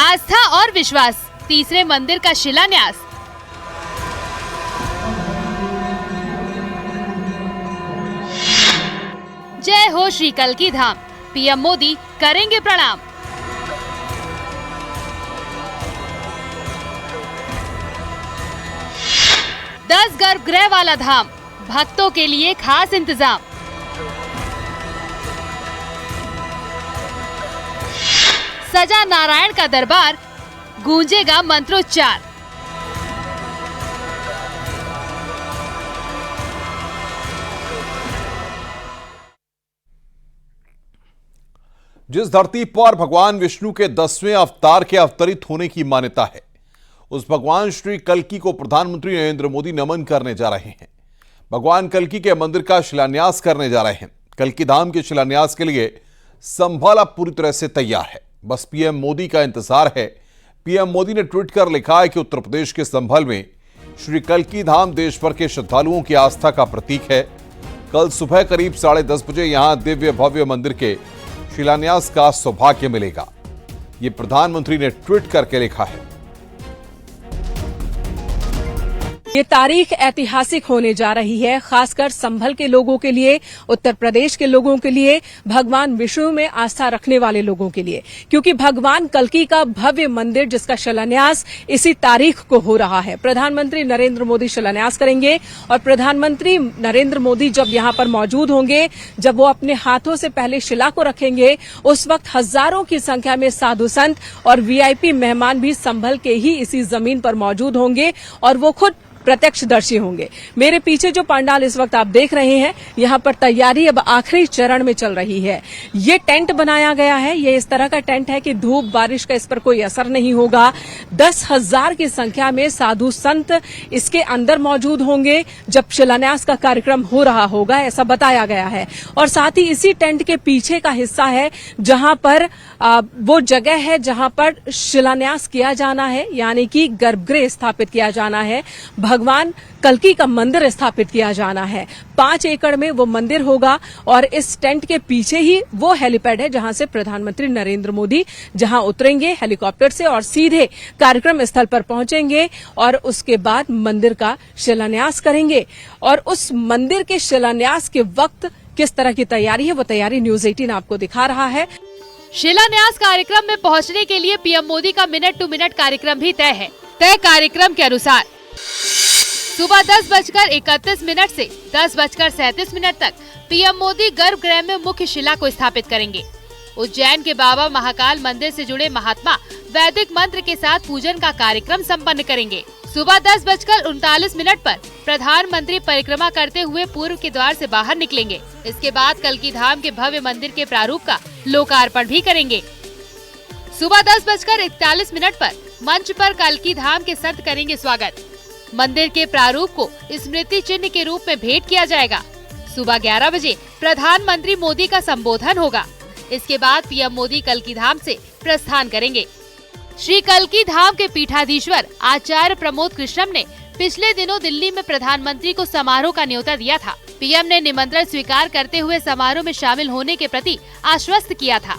आस्था और विश्वास, तीसरे मंदिर का शिलान्यास। जय हो श्री कल्की धाम, पीएम मोदी करेंगे प्रणाम। दस गर्भगृह वाला धाम, भक्तों के लिए खास इंतजाम। सजा नारायण का दरबार, गूंजेगा मंत्रोच्चार। जिस धरती पर भगवान विष्णु के 10वें अवतार के अवतरित होने की मान्यता है, उस भगवान श्री कल्की को प्रधानमंत्री नरेंद्र मोदी नमन करने जा रहे हैं। भगवान कल्की के मंदिर का शिलान्यास करने जा रहे हैं। कल्की धाम के शिलान्यास के लिए संभल अब पूरी तरह से तैयार है, बस पीएम मोदी का इंतजार है। पीएम मोदी ने ट्वीट कर लिखा है कि उत्तर प्रदेश के संभल में श्री कल्की धाम देश भर के श्रद्धालुओं की आस्था का प्रतीक है। कल सुबह करीब 10:30 बजे यहां दिव्य भव्य मंदिर के शिलान्यास का सौभाग्य मिलेगा। ये प्रधानमंत्री ने ट्वीट करके लिखा है। ये तारीख ऐतिहासिक होने जा रही है, खासकर संभल के लोगों के लिए, उत्तर प्रदेश के लोगों के लिए, भगवान विष्णु में आस्था रखने वाले लोगों के लिए, क्योंकि भगवान कल्की का भव्य मंदिर जिसका शिलान्यास इसी तारीख को हो रहा है। प्रधानमंत्री नरेंद्र मोदी शिलान्यास करेंगे और प्रधानमंत्री नरेंद्र मोदी जब यहां पर मौजूद होंगे, जब वो अपने हाथों से पहले शिला को रखेंगे, उस वक्त हजारों की संख्या में साधु संत और वीआईपी मेहमान भी संभल के ही इसी जमीन पर मौजूद होंगे और वो खुद प्रत्यक्षदर्शी होंगे। मेरे पीछे जो पंडाल इस वक्त आप देख रहे हैं, यहाँ पर तैयारी अब आखिरी चरण में चल रही है। ये टेंट बनाया गया है, ये इस तरह का टेंट है कि धूप बारिश का इस पर कोई असर नहीं होगा। 10,000 की संख्या में साधु संत इसके अंदर मौजूद होंगे जब शिलान्यास का कार्यक्रम हो रहा होगा, ऐसा बताया गया है। और साथ ही इसी टेंट के पीछे का हिस्सा है जहां पर वो जगह है जहां पर शिलान्यास किया जाना है, यानी कि गर्भगृह स्थापित किया जाना है, भगवान कल्की का मंदिर स्थापित किया जाना है। 5 एकड़ में वो मंदिर होगा और इस टेंट के पीछे ही वो हेलीपैड है जहां से प्रधानमंत्री नरेंद्र मोदी जहां उतरेंगे हेलीकॉप्टर से और सीधे कार्यक्रम स्थल पर पहुंचेंगे और उसके बाद मंदिर का शिलान्यास करेंगे। और उस मंदिर के शिलान्यास के वक्त किस तरह की तैयारी है, वो तैयारी न्यूज 18 आपको दिखा रहा है। शिलान्यास कार्यक्रम में पहुंचने के लिए पीएम मोदी का मिनट टू मिनट कार्यक्रम भी तय है। तय कार्यक्रम के अनुसार सुबह 10:31 से 10:37 तक पीएम मोदी गर्भगृह में मुख्य शिला को स्थापित करेंगे। उज्जैन के बाबा महाकाल मंदिर से जुड़े महात्मा वैदिक मंत्र के साथ पूजन का कार्यक्रम संपन्न करेंगे। सुबह 10:39 पर प्रधानमंत्री परिक्रमा करते हुए पूर्व के द्वार से बाहर निकलेंगे। इसके बाद कल्की धाम के भव्य मंदिर के प्रारूप का लोकार्पण भी करेंगे। सुबह 10:41 पर मंच पर कल्की धाम के संत करेंगे स्वागत। मंदिर के प्रारूप को स्मृति चिन्ह के रूप में भेंट किया जाएगा। सुबह 11 बजे प्रधानमंत्री मोदी का संबोधन होगा। इसके बाद पीएम मोदी कल्की धाम से प्रस्थान करेंगे। श्री कल्की धाम के पीठाधीश्वर आचार्य प्रमोद कृष्णम ने पिछले दिनों दिल्ली में प्रधानमंत्री को समारोह का न्योता दिया था। पीएम ने निमंत्रण स्वीकार करते हुए समारोह में शामिल होने के प्रति आश्वस्त किया था।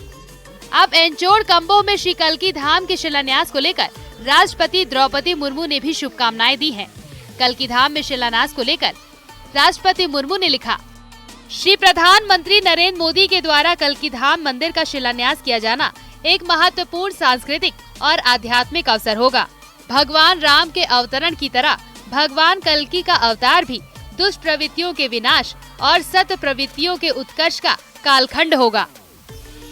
अब एंचोड़ कंबो में श्री कल्की धाम के शिलान्यास को लेकर राष्ट्रपति द्रौपदी मुर्मू ने भी शुभकामनाएं दी हैं। कल्की धाम में शिलान्यास को लेकर राष्ट्रपति मुर्मू ने लिखा, श्री प्रधानमंत्री नरेंद्र मोदी के द्वारा कल्की धाम मंदिर का शिलान्यास किया जाना एक महत्वपूर्ण सांस्कृतिक और आध्यात्मिक अवसर होगा। भगवान राम के अवतरण की तरह भगवान कल्की का अवतार भी दुष्ट प्रवृत्तियों के विनाश और सत प्रवृत्तियों के उत्कर्ष का कालखंड होगा।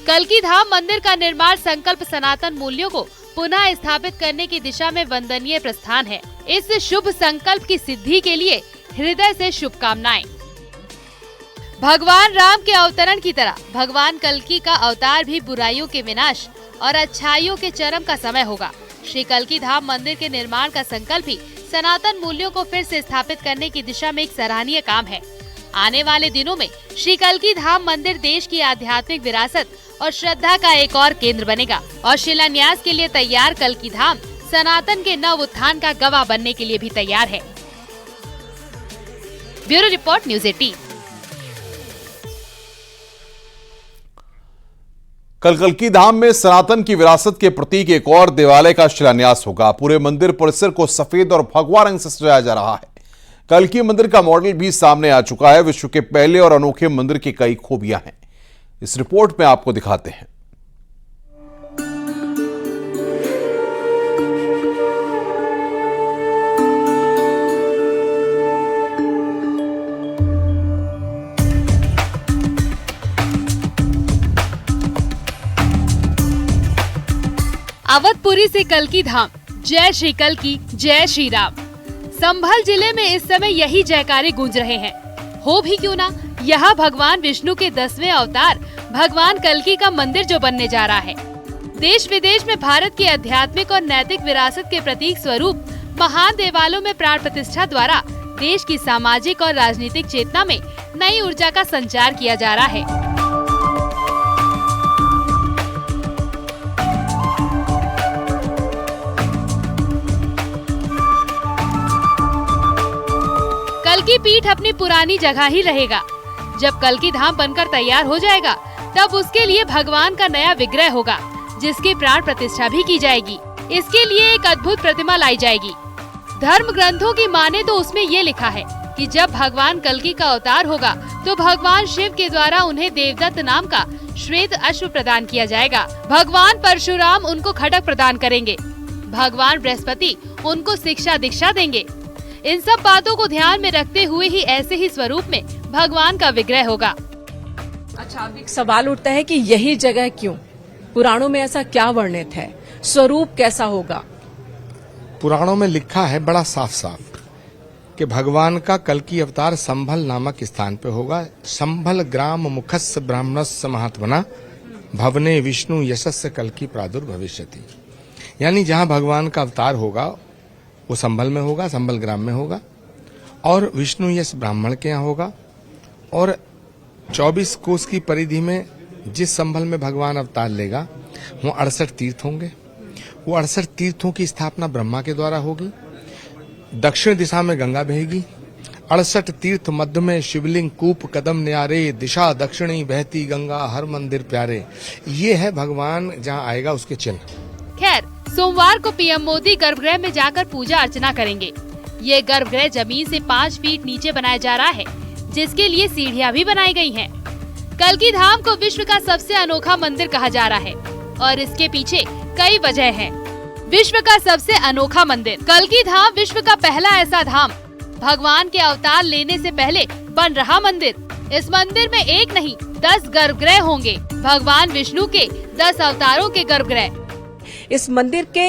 कल्की धाम मंदिर का निर्माण संकल्प सनातन मूल्यों को पुनः स्थापित करने की दिशा में वंदनीय प्रस्थान है। इस शुभ संकल्प की सिद्धि के लिए हृदय से शुभकामनाएं। भगवान राम के अवतरण की तरह भगवान कल्की का अवतार भी बुराइयों के विनाश और अच्छाइयों के चरम का समय होगा। श्री कल्की धाम मंदिर के निर्माण का संकल्प ही सनातन मूल्यों को फिर से स्थापित करने की दिशा में एक सराहनीय काम है। आने वाले दिनों में श्री कल्की धाम मंदिर देश की आध्यात्मिक विरासत और श्रद्धा का एक और केंद्र बनेगा और शिलान्यास के लिए तैयार कल्की धाम सनातन के नव उत्थान का गवाह बनने के लिए भी तैयार है। Bureau report, news 18। कल कल्की धाम में सनातन की विरासत के प्रतीक एक और देवालय का शिलान्यास होगा। पूरे मंदिर परिसर को सफेद और भगवा रंग से सजाया जा रहा है। कल्की मंदिर का मॉडल भी सामने आ चुका है। विश्व के पहले और अनोखे मंदिर की कई खूबियां हैं, इस रिपोर्ट में आपको दिखाते हैं। अवधपुरी से कल्की धाम, जय श्री कल्की, जय श्री राम। संभल जिले में इस समय यही जयकारे गूंज रहे हैं। हो भी क्यों ना, यहाँ भगवान विष्णु के 10वें अवतार भगवान कल्की का मंदिर जो बनने जा रहा है। देश विदेश में भारत की आध्यात्मिक और नैतिक विरासत के प्रतीक स्वरूप महान देवालयों में प्राण प्रतिष्ठा द्वारा देश की सामाजिक और राजनीतिक चेतना में नई ऊर्जा का संचार किया जा रहा है। कल्की पीठ अपनी पुरानी जगह ही रहेगा। जब कल्की धाम बनकर तैयार हो जाएगा तब उसके लिए भगवान का नया विग्रह होगा, जिसकी प्राण प्रतिष्ठा भी की जाएगी। इसके लिए एक अद्भुत प्रतिमा लाई जाएगी। धर्म ग्रंथों की माने तो उसमें ये लिखा है कि जब भगवान कल्की का अवतार होगा तो भगवान शिव के द्वारा उन्हें देवदत्त नाम का श्वेत अश्व प्रदान किया जाएगा। भगवान परशुराम उनको खड्ग प्रदान करेंगे। भगवान बृहस्पति उनको शिक्षा दीक्षा देंगे। इन सब बातों को ध्यान में रखते हुए ही ऐसे ही स्वरूप में भगवान का विग्रह होगा। अच्छा, अब एक सवाल उठता है कि यही जगह क्यों? पुराणों में ऐसा क्या वर्णित है? स्वरूप कैसा होगा? पुराणों में लिखा है बड़ा साफ साफ कि भगवान का कल्की अवतार संभल नामक स्थान पे होगा। संभल ग्राम मुखस्य ब्राह्मणस्य महात्मना भवने विष्णु यशस्य कल्की प्रादुर्भविष्यति। यानी जहां भगवान का अवतार होगा वो संभल में होगा, संभल ग्राम में होगा, और विष्णु यश ब्राह्मण के यहाँ होगा। और 24 कोस की परिधि में जिस संभल में भगवान अवतार लेगा वो 68 तीर्थ होंगे। वो 68 तीर्थों की स्थापना ब्रह्मा के द्वारा होगी। दक्षिण दिशा में गंगा बहेगी। 68 तीर्थ मध्य में शिवलिंग कूप कदम न्यारे, दिशा दक्षिणी बहती गंगा हर मंदिर प्यारे। ये है भगवान जहाँ आएगा उसके चिन्ह। खैर, सोमवार को पीएम मोदी गर्भगृह में जाकर पूजा अर्चना करेंगे। ये गर्भगृह जमीन से 5 फीट नीचे बनाया जा रहा है, जिसके लिए सीढ़ियां भी बनाई गई हैं। कल्की धाम को विश्व का सबसे अनोखा मंदिर कहा जा रहा है और इसके पीछे कई वजह हैं। विश्व का सबसे अनोखा मंदिर कल्की धाम विश्व का पहला ऐसा धाम भगवान के अवतार लेने से पहले बन रहा मंदिर। इस मंदिर में एक नहीं 10 गर्भगृह होंगे। भगवान विष्णु के 10 अवतारों के गर्भगृह। इस मंदिर के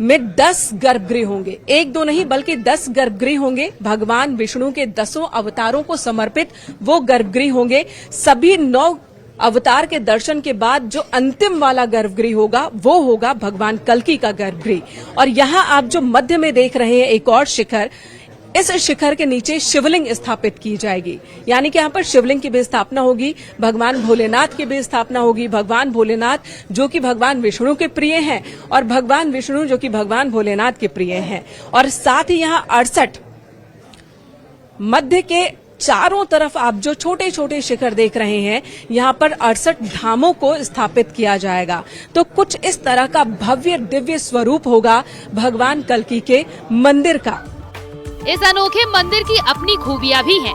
में 10 गर्भगृह होंगे। एक दो नहीं बल्कि 10 गर्भगृह होंगे। भगवान विष्णु के 10 अवतारों को समर्पित वो गर्भगृह होंगे। सभी 9 अवतार के दर्शन के बाद जो अंतिम वाला गर्भगृह होगा वो होगा भगवान कल्की का गर्भगृह। और यहाँ आप जो मध्य में देख रहे हैं एक और शिखर, इस शिखर के नीचे शिवलिंग स्थापित की जाएगी। यानी कि यहाँ पर शिवलिंग की भी स्थापना होगी, भगवान भोलेनाथ की भी स्थापना होगी। भगवान भोलेनाथ जो कि भगवान विष्णु के प्रिय हैं और भगवान विष्णु जो कि भगवान भोलेनाथ के प्रिय हैं। और साथ ही यहाँ 68 मध्य के चारों तरफ आप जो छोटे छोटे शिखर देख रहे हैं, यहाँ पर 68 धामों को स्थापित किया जाएगा। तो कुछ इस तरह का भव्य दिव्य स्वरूप होगा भगवान कल्की के मंदिर का। इस अनोखे मंदिर की अपनी खूबियां भी हैं।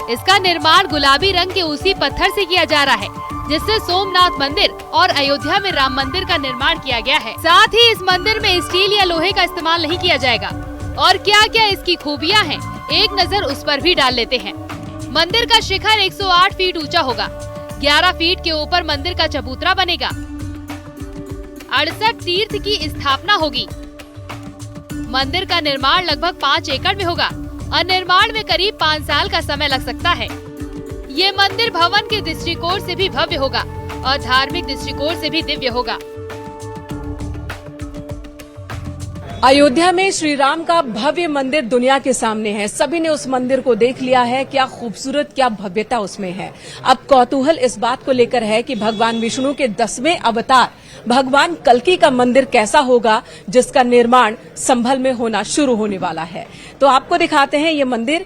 इसका निर्माण गुलाबी रंग के उसी पत्थर से किया जा रहा है जिससे सोमनाथ मंदिर और अयोध्या में राम मंदिर का निर्माण किया गया है। साथ ही इस मंदिर में स्टील या लोहे का इस्तेमाल नहीं किया जाएगा। और क्या क्या इसकी खूबियां हैं, एक नजर उस पर भी डाल लेते हैं। मंदिर का शिखर 108 फीट ऊंचा होगा। 11 फीट के ऊपर मंदिर का चबूतरा बनेगा। 68 तीर्थ की स्थापना होगी। मंदिर का निर्माण लगभग 5 एकड़ में होगा और निर्माण में करीब 5 साल का समय लग सकता है। ये मंदिर भवन के दृष्टिकोण से भी भव्य होगा और धार्मिक दृष्टिकोण से भी दिव्य होगा। अयोध्या में श्री राम का भव्य मंदिर दुनिया के सामने है। सभी ने उस मंदिर को देख लिया है। क्या खूबसूरत, क्या भव्यता उसमें है। अब कौतूहल इस बात को लेकर है कि भगवान विष्णु के 10वें अवतार भगवान कल्की का मंदिर कैसा होगा, जिसका निर्माण संभल में होना शुरू होने वाला है। तो आपको दिखाते हैं ये मंदिर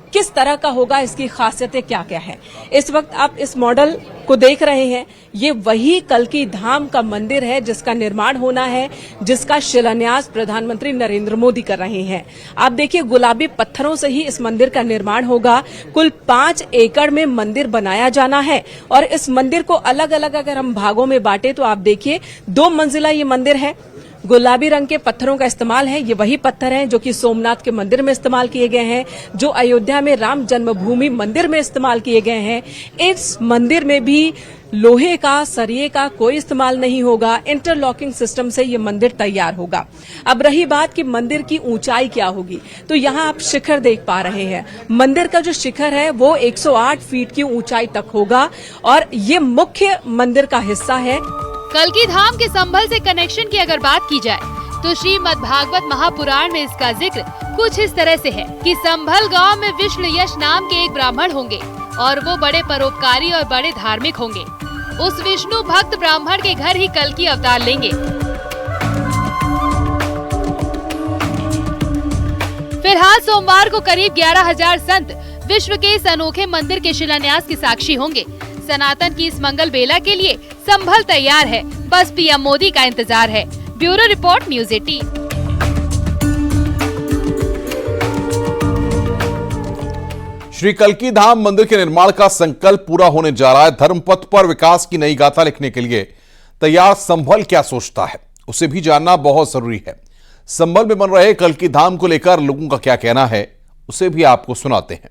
किस तरह का होगा, इसकी खासियतें क्या क्या है। इस वक्त आप इस मॉडल को देख रहे हैं, ये वही कल्की धाम का मंदिर है जिसका निर्माण होना है, जिसका शिलान्यास प्रधानमंत्री नरेंद्र मोदी कर रहे हैं। आप देखिए, गुलाबी पत्थरों से ही इस मंदिर का निर्माण होगा। कुल 5 एकड़ में मंदिर बनाया जाना है और इस मंदिर को अलग अलग अगर हम भागों में बांटे तो आप देखिए 2 मंजिला ये मंदिर है। गुलाबी रंग के पत्थरों का इस्तेमाल है, ये वही पत्थर हैं जो कि सोमनाथ के मंदिर में इस्तेमाल किए गए हैं, जो अयोध्या में राम जन्मभूमि मंदिर में इस्तेमाल किए गए हैं। इस मंदिर में भी लोहे का, सरिये का कोई इस्तेमाल नहीं होगा। इंटरलॉकिंग सिस्टम से ये मंदिर तैयार होगा। अब रही बात कि मंदिर की ऊंचाई क्या होगी, तो यहाँ आप शिखर देख पा रहे हैं। मंदिर का जो शिखर है वो 108 फीट की ऊंचाई तक होगा और ये मुख्य मंदिर का हिस्सा है। कल्की धाम के संभल से कनेक्शन की अगर बात की जाए तो श्रीमद् भागवत महापुराण में इसका जिक्र कुछ इस तरह से है कि संभल गांव में विष्णु यश नाम के एक ब्राह्मण होंगे और वो बड़े परोपकारी और बड़े धार्मिक होंगे। उस विष्णु भक्त ब्राह्मण के घर ही कल्की अवतार लेंगे। फिलहाल सोमवार को करीब 11,000 संत विश्व के इस अनोखे मंदिर के शिलान्यास के साक्षी होंगे। सनातन की इस मंगल बेला के लिए संभल तैयार है, बस पीएम मोदी का इंतजार है। Bureau report, news 18। श्री कल्की धाम मंदिर के निर्माण का संकल्प पूरा होने जा रहा है। धर्मपथ पर विकास की नई गाथा लिखने के लिए तैयार संभल क्या सोचता है, उसे भी जानना बहुत जरूरी है। संभल में बन रहे कल्की धाम को लेकर लोगों का क्या कहना है, उसे भी आपको सुनाते हैं।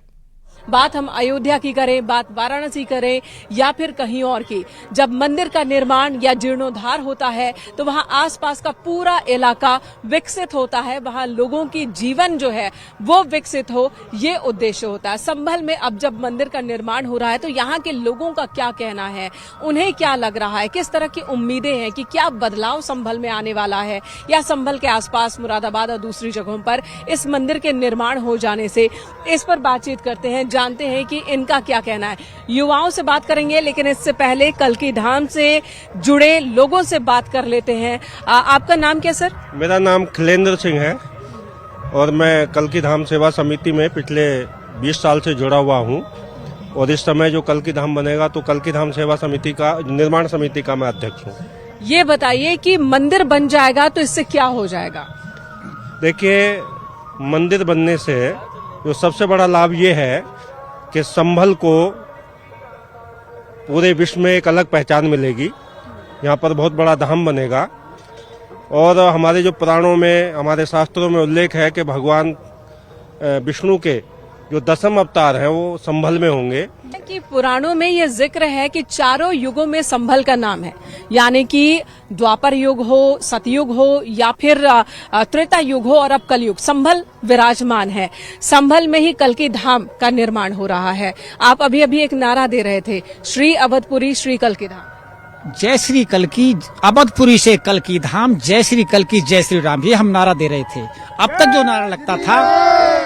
बात हम अयोध्या की करें, बात वाराणसी करें या फिर कहीं और की, जब मंदिर का निर्माण या जीर्णोद्धार होता है तो वहां आसपास का पूरा इलाका विकसित होता है, वहां लोगों की जीवन जो है वो विकसित हो, ये उद्देश्य होता है। संभल में अब जब मंदिर का निर्माण हो रहा है तो यहाँ के लोगों का क्या कहना है, उन्हें क्या लग रहा है, किस तरह की उम्मीदें हैं कि क्या बदलाव संभल में आने वाला है, या संभल के आसपास मुरादाबाद और दूसरी जगहों पर इस मंदिर के निर्माण हो जाने से, इस पर बातचीत करते हैं, जानते हैं कि इनका क्या कहना है। युवाओं से बात करेंगे, लेकिन इससे पहले कल्की धाम से जुड़े लोगों से बात कर लेते हैं। आपका नाम क्या सर? मेरा नाम खिलेंद्र सिंह है और मैं कल्की धाम सेवा समिति में पिछले 20 साल से जुड़ा हुआ हूं और इस समय जो कल्की धाम बनेगा तो कल्की धाम सेवा समिति का, निर्माण समिति का मैं अध्यक्ष हूं। ये बताइए कि मंदिर बन जाएगा तो इससे क्या हो जाएगा? देखिए, मंदिर बनने से जो सबसे बड़ा लाभ ये है कि संभल को पूरे विश्व में एक अलग पहचान मिलेगी। यहाँ पर बहुत बड़ा धाम बनेगा और हमारे जो पुराणों में, हमारे शास्त्रों में उल्लेख है कि भगवान विष्णु के जो 10वें अवतार हैं वो संभल में होंगे। कि पुराणों में ये जिक्र है कि चारों युगों में संभल का नाम है, यानी कि द्वापर युग हो, सतयुग हो या फिर त्रेता युग हो और अब कलयुग, संभल विराजमान है। संभल में ही कल्की धाम का निर्माण हो रहा है। आप अभी अभी एक नारा दे रहे थे, श्री अवधपुरी श्री कल्की धाम। जय श्री कल्की, अवधपुरी से कल्की धाम, जय श्री कल्की जय श्री राम, ये हम नारा दे रहे थे। अब तक जो नारा लगता था